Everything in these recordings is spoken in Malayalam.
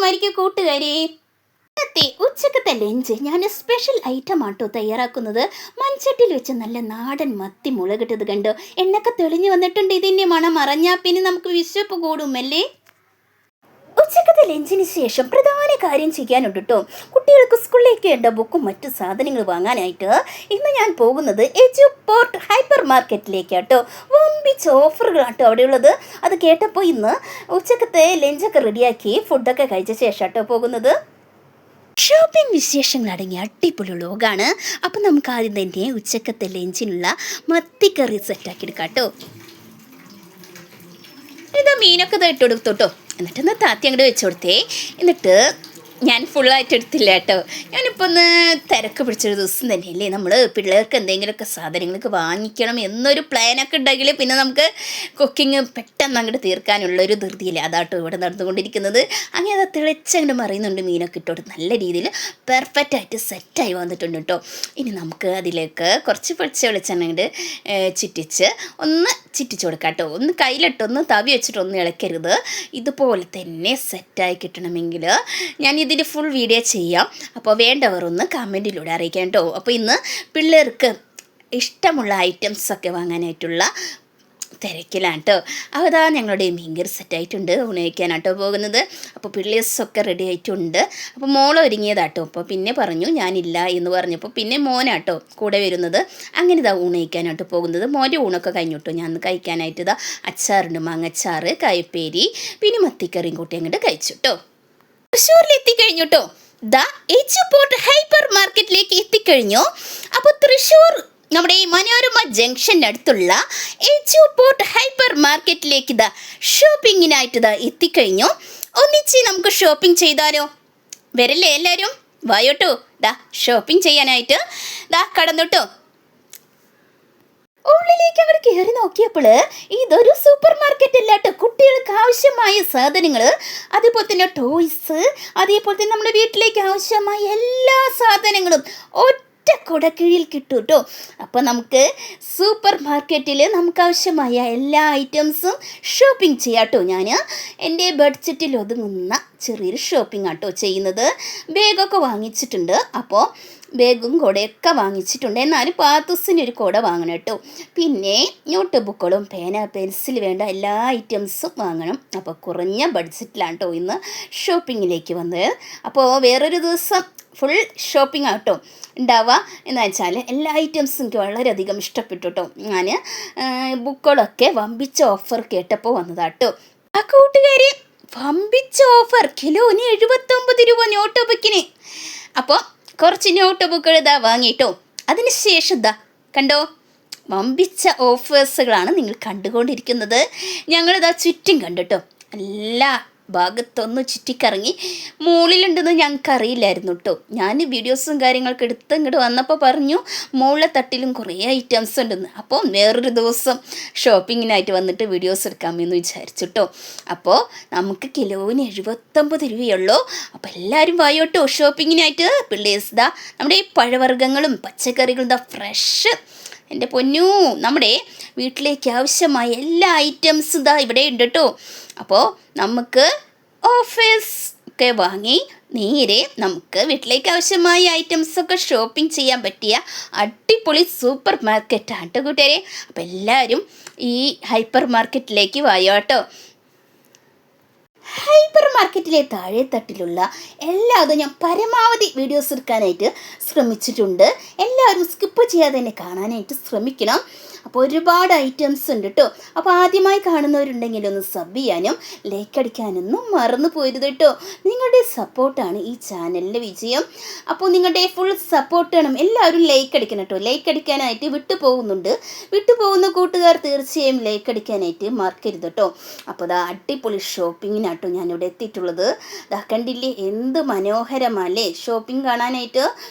സുഖമായിരിക്കും കൂട്ടുകാരി. ഉച്ചക്കത്തെ ലഞ്ച് ഞാൻ സ്പെഷ്യൽ ഐറ്റം ആട്ടോ തയ്യാറാക്കുന്നത്. മൺചട്ടിയിൽ വെച്ച് നല്ല നാടൻ മത്തി മുളകിട്ടത് കണ്ടോ, എണ്ണൊക്കെ തെളിഞ്ഞു വന്നിട്ടുണ്ട്. ഇതിൻ്റെ മണം അറിഞ്ഞാൽ പിന്നെ നമുക്ക് വിശപ്പ് കൂടുമല്ലേ. ഉച്ചക്കത്തെ ലഞ്ചിന് ശേഷം പ്രധാന കാര്യം ചെയ്യാനുണ്ട് കേട്ടോ. കുട്ടികൾക്ക് സ്കൂളിലേക്ക് വേണ്ട ബുക്കും മറ്റു സാധനങ്ങൾ വാങ്ങാനായിട്ട് ഇന്ന് ഞാൻ പോകുന്നത് എജുപോർട്ട് ഹൈപ്പർ മാർക്കറ്റിലേക്കാട്ടോ. വമ്പിച്ച ഓഫറുകളാട്ടോ അവിടെയുള്ളത്. അത് കേട്ടപ്പോൾ ഇന്ന് ഉച്ചക്കത്തെ ലഞ്ചൊക്കെ റെഡിയാക്കി ഫുഡൊക്കെ കഴിച്ച ശേഷം കേട്ടോ പോകുന്നത്. ഷോപ്പിംഗ് വിശേഷങ്ങൾ അടങ്ങിയ അടിപൊളി വ്ലോഗാണ്. അപ്പം നമുക്ക് ആദ്യം തന്നെ ഉച്ചക്കത്തെ ലഞ്ചിനുള്ള മത്തിക്കറി സെറ്റാക്കി എടുക്കാം കേട്ടോ. ഇതാ മീനൊക്കെ ഇട്ട് കൊടുത്തോട്ടോ. എന്നിട്ടൊന്ന് താത്തി അങ്ങോട്ട് വെച്ച് കൊടുത്തേ. എന്നിട്ട് ഞാൻ ഫുള്ളായിട്ട് എടുത്തില്ല കേട്ടോ. ഞാനിപ്പോൾ ഒന്ന് തിരക്ക് പിടിച്ചൊരു ദിവസം തന്നെയല്ലേ. നമ്മൾ പിള്ളേർക്ക് എന്തെങ്കിലുമൊക്കെ സാധനങ്ങൾക്ക് വാങ്ങിക്കണം എന്നൊരു പ്ലാനൊക്കെ ഉണ്ടെങ്കിൽ പിന്നെ നമുക്ക് കുക്കിങ് പെട്ടെന്ന് അങ്ങോട്ട് തീർക്കാനുള്ളൊരു ധൃതിയില്ല. അതാട്ടോ ഇവിടെ നടന്നുകൊണ്ടിരിക്കുന്നത്. അങ്ങനെ അത് തിളച്ചങ്ങോട്ട് മറിയുന്നുണ്ട്. മീനൊക്കെ ഇട്ടോട്ട് നല്ല രീതിയിൽ പെർഫെക്റ്റായിട്ട് സെറ്റായി വന്നിട്ടുണ്ട് കേട്ടോ. ഇനി നമുക്ക് അതിലേക്ക് കുറച്ച് പൊടിച്ച വെളിച്ചെണ്ണ അങ്ങോട്ട് ഒന്ന് ചിറ്റിച്ച് കൊടുക്കാം കേട്ടോ. ഒന്ന് കയ്യിലിട്ടൊന്ന് തവി വെച്ചിട്ട് ഒന്നും ഇളക്കരുത്. ഇതുപോലെ തന്നെ സെറ്റായി കിട്ടണമെങ്കിൽ ഞാൻ ഇതിൻ്റെ ഫുൾ വീഡിയോ ചെയ്യാം. അപ്പോൾ വേണ്ടവർ ഒന്ന് കമൻറ്റിലൂടെ അറിയിക്കാം കേട്ടോ. അപ്പോൾ ഇന്ന് പിള്ളേർക്ക് ഇഷ്ടമുള്ള ഐറ്റംസൊക്കെ വാങ്ങാനായിട്ടുള്ള തിരക്കിലാണ് കേട്ടോ. അതാ ഞങ്ങളുടെ മീൻകറി സെറ്റായിട്ടുണ്ട്. ഉണയിക്കാനാട്ടോ പോകുന്നത്. അപ്പോൾ പിള്ളേഴ്സൊക്കെ റെഡി ആയിട്ടുണ്ട്. അപ്പോൾ മോള് ഒരുങ്ങിയതാട്ടോ. അപ്പോൾ പിന്നെ പറഞ്ഞു ഞാനില്ല എന്ന് പറഞ്ഞപ്പോൾ പിന്നെ മോനാട്ടോ കൂടെ വരുന്നത്. അങ്ങനെ ഇതാ ഊണയിക്കാനായിട്ട് പോകുന്നത്. മോൻ്റെ ഊണൊക്കെ കഴിഞ്ഞിട്ടോ. ഞാൻ കഴിക്കാനായിട്ട് ഇതാ അച്ചാറുണ്ട്, മാങ്ങച്ചാറ്, കായപ്പേരി, പിന്നെ മത്തിക്കറിയും കൂട്ടി അങ്ങോട്ട് കഴിച്ചു കേട്ടോ. തൃശ്ശൂരിൽ എത്തിക്കഴിഞ്ഞു കേട്ടോ. ദാ എജുപോർട്ട് ഹൈപ്പർ മാർക്കറ്റിലേക്ക് എത്തിക്കഴിഞ്ഞു. അപ്പോൾ തൃശ്ശൂർ നമ്മുടെ ഈ മനോരമ ജംഗ്ഷൻ്റെ അടുത്തുള്ള എജുപോർട്ട് ഹൈപ്പർ മാർക്കറ്റിലേക്ക് ഇതാ ഷോപ്പിങ്ങിനായിട്ട് ഇതാ എത്തിക്കഴിഞ്ഞു. ഒന്നിച്ച് നമുക്ക് ഷോപ്പിംഗ് ചെയ്താലോ? വരല്ലേ എല്ലാവരും? വായോട്ടോ. ദാ ഷോപ്പിംഗ് ചെയ്യാനായിട്ട് ദാ കടന്നോട്ടോ. ഉള്ളിലേക്ക് അങ്ങോട്ട് കയറി നോക്കിയപ്പോൾ ഇതൊരു സൂപ്പർ മാർക്കറ്റ് അല്ലാട്ടോ. കുട്ടികൾക്ക് ആവശ്യമായ സാധനങ്ങൾ, അതേപോലെ തന്നെ ടോയ്സ്, അതേപോലെ തന്നെ നമ്മുടെ വീട്ടിലേക്ക് ആവശ്യമായ എല്ലാ സാധനങ്ങളും ഒറ്റ കുടക്കീഴിൽ കിട്ടും കേട്ടോ. അപ്പോൾ നമുക്ക് സൂപ്പർ മാർക്കറ്റിൽ നമുക്ക് ആവശ്യമായ എല്ലാ ഐറ്റംസും ഷോപ്പിംഗ് ചെയ്യാം കേട്ടോ. ഞാൻ എൻ്റെ ബഡ്ജറ്റിൽ ഒതുങ്ങുന്ന ചെറിയൊരു ഷോപ്പിംഗ് ആട്ടോ ചെയ്യുന്നത്. ബാഗൊക്കെ വാങ്ങിച്ചിട്ടുണ്ട്. അപ്പോൾ ബാഗും കുടയൊക്കെ വാങ്ങിച്ചിട്ടുണ്ട്. എന്നാലും പാത്തൂസിനൊരു കുട വാങ്ങണം കേട്ടോ. പിന്നെ നോട്ട് ബുക്കുകളും പേന, പെൻസിൽ വേണ്ട എല്ലാ ഐറ്റംസും വാങ്ങണം. അപ്പോൾ കുറഞ്ഞ ബഡ്ജറ്റിലാണ് കേട്ടോ ഇന്ന് ഷോപ്പിങ്ങിലേക്ക് വന്നത്. അപ്പോൾ വേറൊരു ദിവസം ഫുൾ ഷോപ്പിംഗ് ആട്ടോ ഉണ്ടാവുക. എന്ന് വെച്ചാൽ എല്ലാ ഐറ്റംസും എനിക്ക് വളരെയധികം ഇഷ്ടപ്പെട്ടു കേട്ടോ. ഞാൻ ബുക്കുകളൊക്കെ വമ്പിച്ച ഓഫർ കേട്ടപ്പോൾ വന്നതാട്ടോ. ആ കൂട്ടുകാരി, വമ്പിച്ച ഓഫർ കിലോന് 79 രൂപ നോട്ട് ബുക്കിന്. അപ്പോൾ കുറച്ച് നോട്ട് ബുക്കുകൾ ഇതാ വാങ്ങിയിട്ടോ. അതിന് ശേഷം ഇതാ കണ്ടോ, വമ്പിച്ച ഓഫേഴ്സുകളാണ് നിങ്ങൾ കണ്ടുകൊണ്ടിരിക്കുന്നത്. ഞങ്ങളിതാ ചുറ്റും കണ്ടിട്ടോ. എല്ലാ ഭാഗത്തൊന്ന് ചുറ്റിക്കറങ്ങി. മുകളിലുണ്ടെന്ന് ഞങ്ങൾക്ക് അറിയില്ലായിരുന്നു കേട്ടോ. ഞാൻ വീഡിയോസും കാര്യങ്ങളൊക്കെ എടുത്ത് ഇങ്ങോട്ട് വന്നപ്പോൾ പറഞ്ഞു മുകളിലെ തട്ടിലും കുറേ ഐറ്റംസ് ഉണ്ടെന്ന്. അപ്പോൾ വേറൊരു ദിവസം ഷോപ്പിങ്ങിനായിട്ട് വന്നിട്ട് വീഡിയോസ് എടുക്കാമെന്ന് വിചാരിച്ചു കേട്ടോ. അപ്പോൾ നമുക്ക് കിലോന് 79 രൂപയുള്ളൂ. അപ്പോൾ എല്ലാവരും വായോട്ടോ ഷോപ്പിങ്ങിനായിട്ട്. പിള്ളേഴ്സ് ദാ നമ്മുടെ ഈ പഴവർഗ്ഗങ്ങളും പച്ചക്കറികളും ദാ ഫ്രഷ്, എൻ്റെ പൊന്നു, നമ്മുടെ വീട്ടിലേക്ക് ആവശ്യമായ എല്ലാ ഐറ്റംസും ഇതാ ഇവിടെ ഉണ്ട് കേട്ടോ. അപ്പോൾ നമുക്ക് ഓഫേഴ്സ് ഒക്കെ വാങ്ങി നേരെ നമുക്ക് വീട്ടിലേക്ക് ആവശ്യമായ ഐറ്റംസൊക്കെ ഷോപ്പിംഗ് ചെയ്യാൻ പറ്റിയ അടിപൊളി സൂപ്പർ മാർക്കറ്റാണ് കേട്ടോ കൂട്ടുകാരെ. അപ്പോൾ എല്ലാവരും ഈ ഹൈപ്പർ മാർക്കറ്റിലേക്ക് വായോ കേട്ടോ. ഹൈപ്പർ മാർക്കറ്റിലെ താഴെ തട്ടിലുള്ള എല്ലാതും ഞാൻ പരമാവധി വീഡിയോസ് എടുക്കാനായിട്ട് ശ്രമിച്ചിട്ടുണ്ട്. എല്ലാവരും സ്കിപ്പ് ചെയ്യാതെ തന്നെ കാണാനായിട്ട് ശ്രമിക്കണം. അപ്പോൾ ഒരുപാട് ഐറ്റംസ് ഉണ്ട് കേട്ടോ. അപ്പോൾ ആദ്യമായി കാണുന്നവരുണ്ടെങ്കിൽ ഒന്ന് സബ് ചെയ്യാനും ലൈക്ക് അടിക്കാനൊന്നും മറന്നു പോരുത് കേട്ടോ. നിങ്ങളുടെ സപ്പോർട്ടാണ് ഈ ചാനലിൻ്റെ വിജയം. അപ്പോൾ നിങ്ങളുടെ ഫുൾ സപ്പോർട്ട് വേണം. എല്ലാവരും ലൈക്ക് അടിക്കണം കേട്ടോ. ലൈക്ക് അടിക്കാനായിട്ട് വിട്ടുപോകുന്ന കൂട്ടുകാർ തീർച്ചയായും ലൈക്ക് അടിക്കാനായിട്ട് മറക്കരുത് കേട്ടോ. അപ്പോൾ ദാ അടിപൊളി ഷോപ്പിങ്ങിനാട്ടോ ഞാനിവിടെ എത്തിയിട്ടുള്ളത്. ദാ കണ്ടില്ലേ, എന്ത് മനോഹരമല്ലേ ഷോപ്പിംഗ് കാണാനായിട്ട്.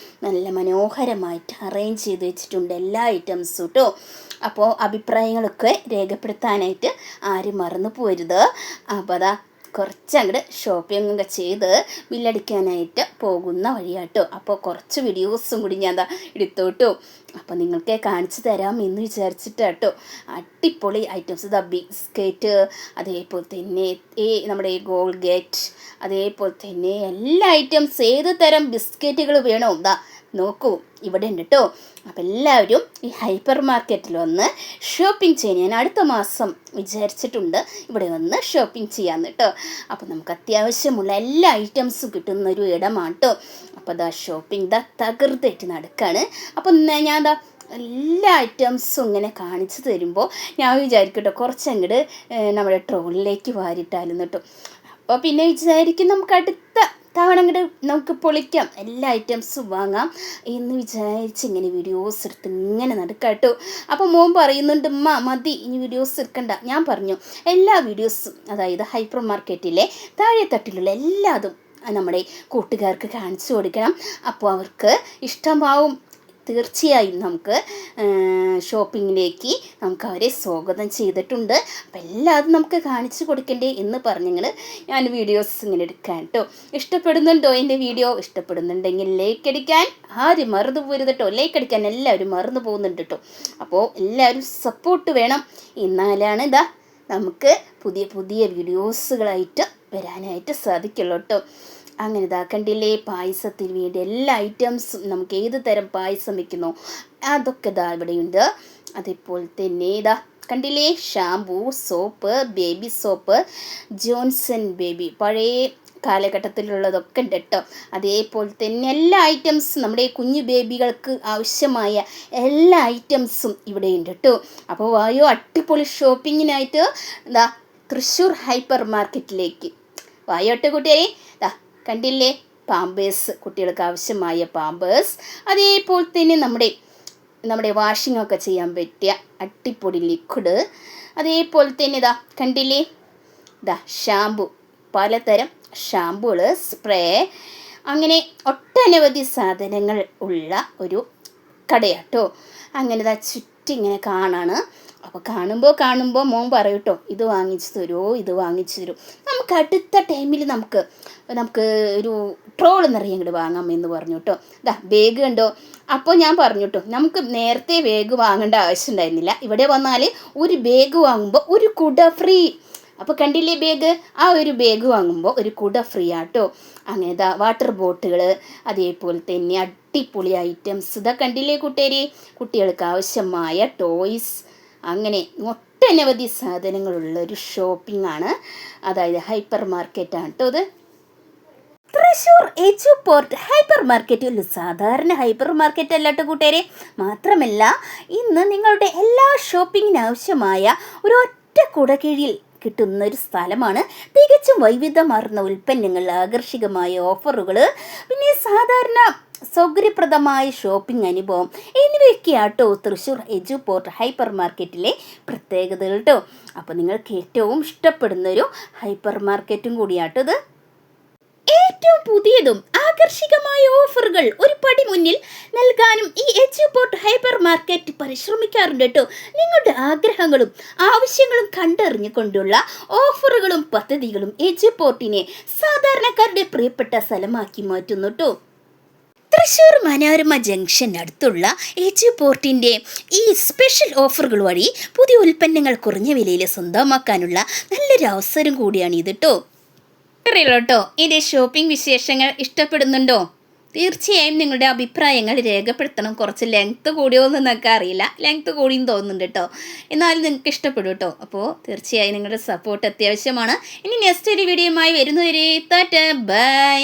നല്ല മനോഹരമായിട്ട് അറേഞ്ച് ചെയ്ത് വെച്ചിട്ടുണ്ട് എല്ലാ ഐറ്റംസും കേട്ടോ. അപ്പോൾ അഭിപ്രായങ്ങളൊക്കെ രേഖപ്പെടുത്താനായിട്ട് ആരും മറന്നു പോരുത്. അപ്പോൾ അതാ കുറച്ചങ്ങോട്ട് ഷോപ്പിംഗ് ഒക്കെ ചെയ്ത് ബില്ലടിക്കാനായിട്ട് പോകുന്ന വഴിയാട്ടോ. അപ്പോൾ കുറച്ച് വീഡിയോസും കൂടി ഞാൻ എടുത്തോട്ടോ. അപ്പോൾ നിങ്ങൾക്ക് കാണിച്ചു തരാം എന്ന് വിചാരിച്ചിട്ടാട്ടോ. അടിപൊളി ഐറ്റംസ്, ഇതാ ബിസ്ക്കറ്റ്, അതേപോലെ തന്നെ നമ്മുടെ ഗോൾഗേറ്റ്, അതേപോലെ തന്നെ എല്ലാ ഐറ്റംസ്, ഏത് തരം ബിസ്ക്കറ്റുകൾ വേണോ ഇതാ നോക്കൂ ഇവിടെ ഉണ്ട് കേട്ടോ. അപ്പം എല്ലാവരും ഈ ഹൈപ്പർ മാർക്കറ്റിൽ വന്ന് ഷോപ്പിംഗ് ചെയ്യാൻ ഞാൻ അടുത്ത മാസം വിചാരിച്ചിട്ടുണ്ട് ഇവിടെ വന്ന് ഷോപ്പിംഗ് ചെയ്യാമെന്ന് കേട്ടോ. അപ്പോൾ നമുക്ക് അത്യാവശ്യമുള്ള എല്ലാ ഐറ്റംസും കിട്ടുന്നൊരു ഇടമാണ് കേട്ടോ. അപ്പോൾ അതാ ഷോപ്പിംഗ് ഇതാ തകർത്തായിട്ട് നടക്കുകയാണ്. അപ്പം ഞാൻ എല്ലാ ഐറ്റംസും ഇങ്ങനെ കാണിച്ചു തരുമ്പോൾ ഞാൻ വിചാരിക്കട്ടോ കുറച്ചങ്ങോട്ട് നമ്മുടെ ട്രോളിലേക്ക് വാരിട്ടാലും കേട്ടോ. അപ്പോൾ പിന്നെ വിചാരിക്കും നമുക്ക് അടുത്ത തവണ അങ്ങോട്ട് നമുക്ക് പൊളിക്കാം, എല്ലാ ഐറ്റംസും വാങ്ങാം എന്ന് വിചാരിച്ച് ഇങ്ങനെ വീഡിയോസ് എടുത്ത് ഇങ്ങനെ നടക്കാട്ടോ. അപ്പോൾ മോൻ പറയുന്നുണ്ട് മതി ഇനി വീഡിയോസ് എടുക്കണ്ട. ഞാൻ പറഞ്ഞു എല്ലാ വീഡിയോസും, അതായത് ഹൈപ്പർ മാർക്കറ്റിലെ താഴെ തട്ടിലുള്ള എല്ലാതും നമ്മുടെ കൂട്ടുകാർക്ക് കാണിച്ചു കൊടുക്കണം. അപ്പോൾ അവർക്ക് ഇഷ്ടമാവും. തീർച്ചയായും നമുക്ക് ഷോപ്പിങ്ങിലേക്ക് നമുക്ക് അവരെ സ്വാഗതം ചെയ്തിട്ടുണ്ട്. അപ്പോൾ എല്ലാതും നമുക്ക് കാണിച്ചു കൊടുക്കണ്ടേ എന്ന് പറഞ്ഞങ്ങൾ ഞാൻ വീഡിയോസ് ഇങ്ങനെ എടുക്കാൻ കേട്ടോ. ഇഷ്ടപ്പെടുന്നുണ്ടോ എൻ്റെ വീഡിയോ? ഇഷ്ടപ്പെടുന്നുണ്ടെങ്കിൽ ലൈക്ക് അടിക്കാൻ ആരും മറന്നു പോരുത് കേട്ടോ. ലൈക്ക് അടിക്കാൻ എല്ലാവരും മറന്നു പോകുന്നുണ്ട് കേട്ടോ. അപ്പോൾ എല്ലാവരും സപ്പോർട്ട് വേണം, എന്നാലാണ് നമുക്ക് പുതിയ പുതിയ വീഡിയോസുകളായിട്ട് വരാനായിട്ട് സാധിക്കുള്ളൂ കേട്ടോ. അങ്ങനെ കണ്ടില്ലേ, പായസത്തിന് വേണ്ടി എല്ലാ ഐറ്റംസും നമുക്ക് ഏത് തരം പായസം വയ്ക്കുന്നോ അതൊക്കെ ഇവിടെയുണ്ട്. അതേപോലെ തന്നെ കണ്ടില്ലേ, shampoo, soap, baby soap, Johnson baby, പഴയ കാലഘട്ടത്തിലുള്ളതൊക്കെ ഉണ്ട് കേട്ടോ. അതേപോലെ തന്നെ എല്ലാ ഐറ്റംസും നമ്മുടെ കുഞ്ഞു ബേബികൾക്ക് ആവശ്യമായ എല്ലാ ഐറ്റംസും ഇവിടെയുണ്ട് കേട്ടോ. അപ്പോൾ വായോ അടിപൊളി ഷോപ്പിങ്ങിനായിട്ട് തൃശ്ശൂർ ഹൈപ്പർ മാർക്കറ്റിലേക്ക് വായോട്ടെ കൂട്ടുകാരെ. കണ്ടില്ലേ, പാമ്പേഴ്സ്, കുട്ടികൾക്ക് ആവശ്യമായ പാമ്പേഴ്സ്, അതേപോലെ തന്നെ നമ്മുടെ വാഷിംഗ് ഒക്കെ ചെയ്യാൻ പറ്റിയ അടിപൊളി ലിക്വിഡ്, അതേപോലെ തന്നെ കണ്ടില്ലേ ഷാമ്പു, പലതരം ഷാമ്പുകൾ, സ്പ്രേ, അങ്ങനെ ഒട്ടനവധി സാധനങ്ങൾ ഉള്ള ഒരു കടയാട്ടോ. അങ്ങനെ ചുറ്റി ഇങ്ങനെ കാണാണ്. അപ്പോൾ കാണുമ്പോൾ മോൻ പറയും കേട്ടോ, ഇത് വാങ്ങിച്ചു തരുമോ, ഇത് വാങ്ങിച്ചു തരും. നമുക്ക് അടുത്ത ടൈമിൽ നമുക്ക് ഒരു ട്രോൾ നിറയെ ഇങ്ങോട്ട് വാങ്ങാമെന്ന് പറഞ്ഞു കേട്ടോ. ബാഗ് കണ്ടോ. അപ്പോൾ ഞാൻ പറഞ്ഞു കേട്ടോ, നമുക്ക് നേരത്തെ ബാഗ് വാങ്ങേണ്ട ആവശ്യം ഉണ്ടായിരുന്നില്ല. ഇവിടെ വന്നാൽ ഒരു ബാഗ് വാങ്ങുമ്പോൾ ഒരു കുട ഫ്രീ. അപ്പോൾ കണ്ടില്ലേ ബാഗ്, ആ ഒരു ബാഗ് വാങ്ങുമ്പോൾ ഒരു കുട ഫ്രീ ആട്ടോ. അങ്ങനെ വാട്ടർ ബോട്ടുകൾ, അതേപോലെ തന്നെ അടിപൊളി ഐറ്റംസ് കണ്ടില്ലേ കൂട്ടുകാരെ, കുട്ടികൾക്ക് ആവശ്യമായ ടോയ്സ്, അങ്ങനെ ഒട്ടനവധി സാധനങ്ങളുള്ള ഒരു ഷോപ്പിംഗ് ആണ്, അതായത് ഹൈപ്പർ മാർക്കറ്റാണ് കേട്ടോ ഇത്. തൃശ്ശൂർ എജുപോർട്ട് ഹൈപ്പർ മാർക്കറ്റ് ഒരു സാധാരണ ഹൈപ്പർ മാർക്കറ്റ് അല്ലാട്ടോ കൂട്ടുകാരെ. മാത്രമല്ല ഇന്ന് നിങ്ങളുടെ എല്ലാ ഷോപ്പിങ്ങിന് ആവശ്യമായ ഒരു ഒറ്റ കുടക്കീഴിൽ കിട്ടുന്ന ഒരു സ്ഥലമാണ്. തികച്ചും വൈവിധ്യമാർന്ന ഉൽപ്പന്നങ്ങൾ, ആകർഷകമായ ഓഫറുകൾ, പിന്നെ സാധാരണ സൗകര്യപ്രദമായ ഷോപ്പിംഗ് അനുഭവം എന്നിവയൊക്കെയാട്ടോ തൃശ്ശൂർ എജുപോർട്ട് ഹൈപ്പർ മാർക്കറ്റിലെ പ്രത്യേകതകൾ കേട്ടോ. അപ്പോൾ നിങ്ങൾക്ക് ഏറ്റവും ഇഷ്ടപ്പെടുന്നൊരു ഹൈപ്പർ മാർക്കറ്റും കൂടിയാട്ടോ ഇത്. ഏറ്റവും പുതിയതും ആകർഷകമായ ഓഫറുകൾ ഒരു പടി മുന്നിൽ നൽകാനും ഈ എജുപോർട്ട് ഹൈപ്പർ മാർക്കറ്റ് പരിശ്രമിക്കാറുണ്ട് കേട്ടോ. നിങ്ങളുടെ ആഗ്രഹങ്ങളും ആവശ്യങ്ങളും കണ്ടറിഞ്ഞുകൊണ്ടുള്ള ഓഫറുകളും പദ്ധതികളും എജുപോർട്ടിനെ സാധാരണക്കാരുടെ പ്രിയപ്പെട്ട സ്ഥലമാക്കി മാറ്റുന്നു കേട്ടോ. തൃശ്ശൂർ മനോരമ ജംഗ്ഷൻ അടുത്തുള്ള എജുപോർട്ടിൻ്റെ ഈ സ്പെഷ്യൽ ഓഫറുകൾ വഴി പുതിയ ഉൽപ്പന്നങ്ങൾ കുറഞ്ഞ വിലയിൽ സ്വന്തമാക്കാനുള്ള നല്ലൊരു അവസരം കൂടിയാണ് ഇത് കേട്ടോ. അറിയില്ല കേട്ടോ, ഇതിൻ്റെ ഷോപ്പിംഗ് വിശേഷങ്ങൾ ഇഷ്ടപ്പെടുന്നുണ്ടോ? തീർച്ചയായും നിങ്ങളുടെ അഭിപ്രായങ്ങൾ രേഖപ്പെടുത്തണം. കുറച്ച് ലെങ്ത്ത് കൂടിയോ എന്നൊക്കെ അറിയില്ല, ലെങ്ത്ത് കൂടിയെന്ന് തോന്നുന്നുണ്ട് കേട്ടോ. എന്നാലും നിങ്ങൾക്ക് ഇഷ്ടപ്പെടും കേട്ടോ. അപ്പോൾ തീർച്ചയായും നിങ്ങളുടെ സപ്പോർട്ട് അത്യാവശ്യമാണ്. ഇനി നെക്സ്റ്റ് ഒരു വീഡിയോയുമായി വരുന്നവരെ ടാറ്റാ ബൈ.